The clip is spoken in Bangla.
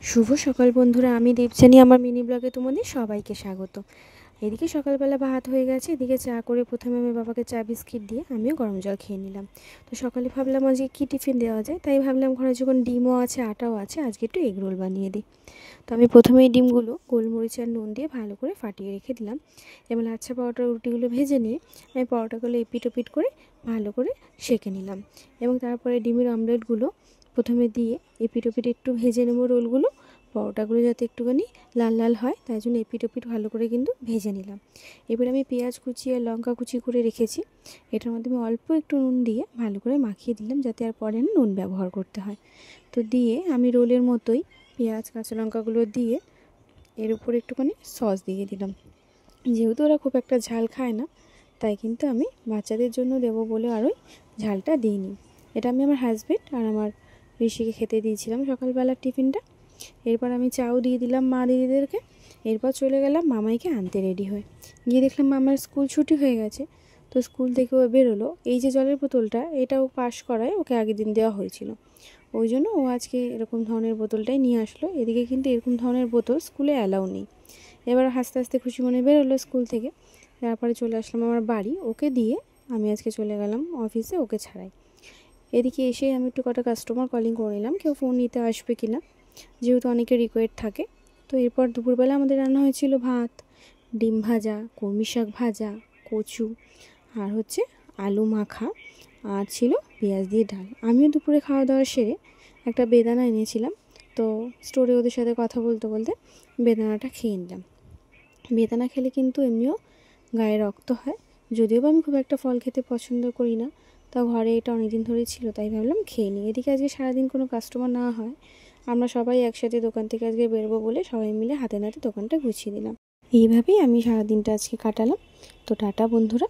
শুভ সকাল বন্ধুরা, আমি দীপজানি আমার মিনি ব্লগে তোমাদের সবাইকে স্বাগত। এদিকে সকালবেলা ভাত হয়ে গেছে, এদিকে চা করে প্রথমে আমি বাবাকে চা বিস্কিট দিয়ে আমিও গরম জল খেয়ে নিলাম। তো সকালে ভাবলাম আজকে কী টিফিন দেওয়া যায়, তাই ভাবলাম ঘরে যখন ডিমও আছে আটাও আছে, আজকে একটু এগ রোল বানিয়ে দিই। তো আমি প্রথমেই ডিমগুলো গোলমরিচ আর নুন দিয়ে ভালো করে ফাটিয়ে রেখে দিলাম। এবার লাচ্ছা পরোটার রুটিগুলো ভেজে নিয়ে আমি পরোটাগুলো এপিট ওপিট করে ভালো করে সেঁকে নিলাম এবং তারপরে ডিমের অমলেটগুলো প্রথমে দিয়ে এপিট ওপিট একটু ভেজে নেব রোলগুলো। পরোটাগুলো যাতে একটুখানি লাল লাল হয় তাই জন্য এপিট ওপিট ভালো করে কিন্তু ভেজে নিলাম। এবার আমি পেঁয়াজ কুচি আর লঙ্কা কুচি করে রেখেছি, এটার মধ্যে আমি অল্প একটু নুন দিয়ে ভালো করে মাখিয়ে দিলাম যাতে আর পরে না নুন ব্যবহার করতে হয়। তো দিয়ে আমি রোলের মতোই পেঁয়াজ কাঁচা লঙ্কাগুলো দিয়ে এর উপরে একটুখানি সস দিয়ে দিলাম। যেহেতু ওরা খুব একটা ঝাল খায় না তাই কিন্তু আমি বাচ্চাদের জন্য দেবো বলে আরও ঝালটা দিইনি। এটা আমি আমার হাজব্যান্ড আর আমার ঋষিকে খেতে দিয়েছিলাম সকালবেলার টিফিনটা। এরপর আমি চাও দিয়ে দিলাম মা দিদিদেরকে। এরপর চলে গেলাম মামাইকে আনতে রেডি হয়ে। গিয়ে দেখলাম মামার স্কুল ছুটি হয়ে গেছে, তো স্কুল থেকে ও বেরোলো। এই যে জলের বোতলটা, এটাও পাস করায় ওকে আগের দিন দেওয়া হয়েছিল, ওই জন্য ও আজকে এরকম ধরনের বোতলটাই নিয়ে আসলো। এদিকে কিন্তু এরকম ধরনের বোতল স্কুলে অ্যালাউ নেই। এবার আস্তে আস্তে খুশি মনে বেরোলো স্কুল থেকে। তারপরে চলে আসলাম আমার বাড়ি, ওকে দিয়ে আমি আজকে চলে গেলাম অফিসে ওকে ছাড়াই। এদিকে এসে আমি একটু কটা কাস্টমার কলিং করে নিলাম, কেউ ফোন নিতে আসবে কি না, যেহেতু অনেকের রিকোয়েস্ট থাকে। তো এরপর দুপুরবেলা আমাদের রান্না হয়েছিল ভাত, ডিম ভাজা, কলমি শাক ভাজা, কচু আর হচ্ছে আলু মাখা, আর ছিল পেঁয়াজ দিয়ে ডাল। আমিও দুপুরে খাওয়া দাওয়া সেরে একটা বেদানা এনেছিলাম, তো স্টোরে ওদের সাথে কথা বলতে বলতে বেদানাটা খেয়ে নিলাম। বেদানা খেলে কিন্তু এমনিও গায়ে রক্ত হয়, যদিও বা আমি খুব একটা ফল খেতে পছন্দ করি না, তা ঘরে এটা অনেকদিন ধরেই ছিল তাই ভাবলাম খেয়ে নিই। এদিকে আজকে সারাদিন কোনো কাস্টমার না হয়, আমরা সবাই একসাথে দোকান থেকে আজকে বেরোবো বলে সবাই মিলে হাতে নাতে দোকানটা গুছিয়ে দিলাম। এইভাবেই আমি সারাদিনটা আজকে কাটালাম। তো টাটা বন্ধুরা।